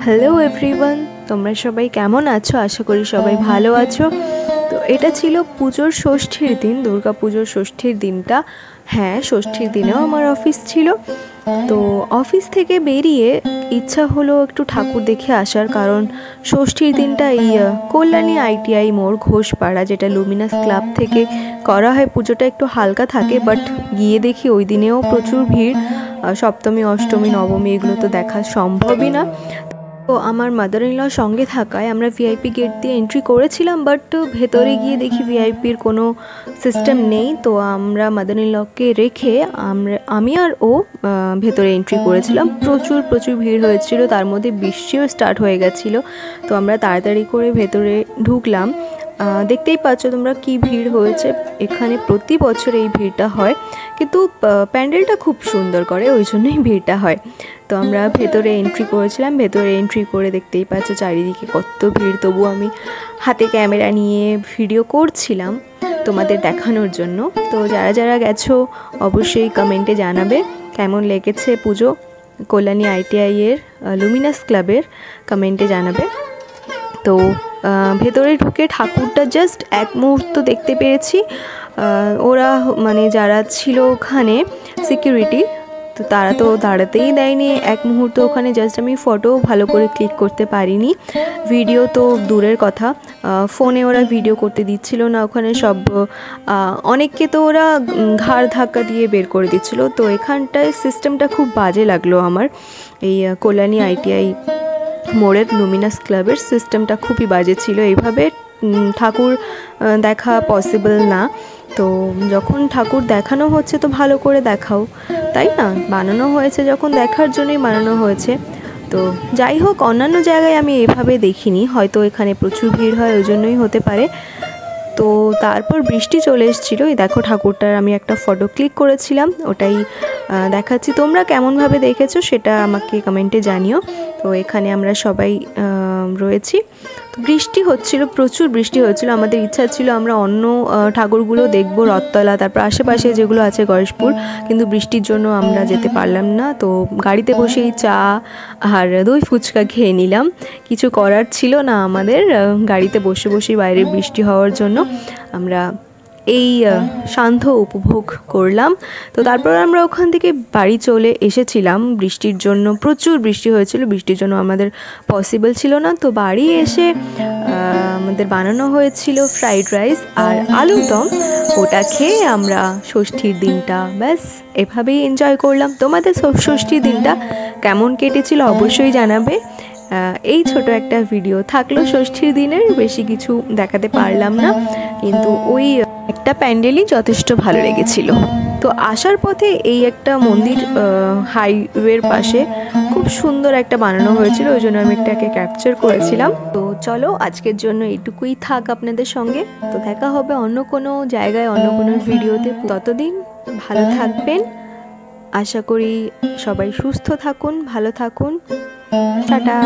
Hello everyone, তোমরা সবাই কেমন আছো? আশা করি সবাই ভালো আছো। তো এটা ছিল পুজোর ষষ্ঠীর দিন, দুর্গা পুজোর ষষ্ঠীর দিনটা। হ্যাঁ, ষষ্ঠীর দিনেও আমার অফিস ছিল। তো অফিস থেকে বেরিয়ে ইচ্ছা হলো একটু ঠাকুর দেখে আসার, কারণ ষষ্ঠীর দিনটা এই কল্যাণী ITI মোড় ঘোষপাড়া, যেটা লুমিনাস ক্লাব থেকে করা হয়, পুজোটা একটু হালকা থাকে, বাট গিয়ে দেখি ওই দিনেও প্রচুর ভিড়। সপ্তমী, অষ্টমী, নবমী এগুলো তো দেখা সম্ভবই না। তো আমার মাদার ইন লর সঙ্গে থাকায় আমরা VIP গেট দিয়ে এন্ট্রি করেছিলাম, বাট ভেতরে গিয়ে দেখি VIPর কোনো সিস্টেম নেই। তো আমরা মাদার ইন লকে রেখে আমি আর ও ভেতরে এন্ট্রি করেছিলাম। প্রচুর ভিড় হয়েছিল, তার মধ্যে বৃষ্টিও স্টার্ট হয়ে গেছিলো। তো আমরা তাড়াতাড়ি করে ভেতরে ঢুকলাম। দেখতেই পাচ্ছ তোমরা কি ভিড় হয়েছে। এখানে প্রতি বছর এই ভিড়টা হয়, কিন্তু প্যান্ডেলটা খুব সুন্দর করে, ওই জন্যই ভিড়টা হয়। তো আমরা ভেতরে এন্ট্রি করেছিলাম। ভেতরে এন্ট্রি করে দেখতেই পাচ্ছ চারিদিকে কত ভিড়। তবু আমি হাতে ক্যামেরা নিয়ে ভিডিও করছিলাম তোমাদের দেখানোর জন্য। তো যারা যারা গেছো অবশ্যই কমেন্টে জানাবে কেমন লেগেছে পুজো। কল্যাণী ITI এর লুমিনাস ক্লাবের কমেন্টে জানাবে। তো ভেতরে ঢুকে ঠাকুরটা জাস্ট এক মুহূর্ত দেখতে পেরেছি। ওরা মানে যারা ছিল ওখানে সিকিউরিটি, তো তারা তো দাঁড়াতেই দেয়নি এক মুহূর্ত ওখানে। জাস্ট আমি ফটো ভালো করে ক্লিক করতে পারিনি, ভিডিও তো দূরের কথা। ফোনে ওরা ভিডিও করতে দিচ্ছিল না ওখানে। সব অনেককে তো ওরা ঘাড় ধাক্কা দিয়ে বের করে দিচ্ছিল। তো এখানটায় সিস্টেমটা খুব বাজে লাগলো আমার। এই কল্যাণী ITI মোড়ের লুমিনাস ক্লাবের সিস্টেমটা খুবই বাজে ছিল। এইভাবে ঠাকুর দেখা পসিবল না। তো যখন ঠাকুর দেখানো হচ্ছে তো ভালো করে দেখাও, তাই না? বানানো হয়েছে যখন দেখার জন্যই বানানো হয়েছে। তো যাই হোক, অন্যান্য জায়গায় আমি এভাবে দেখিনি, হয়তো এখানে প্রচুর ভিড় হয় ওই জন্যই হতে পারে। তো তারপর বৃষ্টি চলে এসেছিলো। এই দেখো ঠাকুরটার আমি একটা ফটো ক্লিক করেছিলাম, ওটাই দেখাচ্ছি। তোমরা কেমনভাবে দেখেছো সেটা আমাকে কমেন্টে জানিও। তো এখানে আমরা সবাই রয়েছি। তো বৃষ্টি হচ্ছিল, প্রচুর বৃষ্টি হচ্ছিল। আমাদের ইচ্ছা ছিল আমরা অন্য ঠাকুরগুলো দেখবো, রথতলা, তারপর আশেপাশে যেগুলো আছে গণেশপুর, কিন্তু বৃষ্টির জন্য আমরা যেতে পারলাম না। তো গাড়িতে বসেই চা আর দই ফুচকা খেয়ে নিলাম। কিছু করার ছিল না আমাদের, গাড়িতে বসে বসেই বাইরে বৃষ্টি হওয়ার জন্য আমরা এই শান্ত উপভোগ করলাম। তো তারপর আমরা ওখান থেকে বাড়ি চলে এসেছিলাম। বৃষ্টির জন্য প্রচুর বৃষ্টি হয়েছিল, বৃষ্টির জন্য আমাদের পসিবল ছিল না। তো বাড়ি এসে আমাদের বানানো হয়েছিল ফ্রাইড রাইস আর আলুর দম। ওটা খেয়ে আমরা ষষ্ঠীর দিনটা ব্যাস এভাবেই এনজয় করলাম। তোমাদের ষষ্ঠীর দিনটা কেমন কেটেছিল অবশ্যই জানাবে। এই ছোট একটা ভিডিও থাকলো ষষ্ঠীর দিনের, বেশি কিছু দেখাতে পারলাম না, কিন্তু ওই একটা প্যান্ডেলই যথেষ্ট ভালো লেগেছিল। তো আসার পথে এই একটা মন্দির হাইওয়ের পাশে খুব সুন্দর একটা বানানো হয়েছিল, ওই জন্য আমি একটাকে ক্যাপচার করেছিলাম। তো চলো আজকের জন্য এইটুকুই থাক আপনাদের সঙ্গে। তো দেখা হবে অন্য কোনো জায়গায়, অন্য কোনো ভিডিওতে। ততদিন ভালো থাকবেন। আশা করি সবাই সুস্থ থাকুন, ভালো থাকুন। টাটা।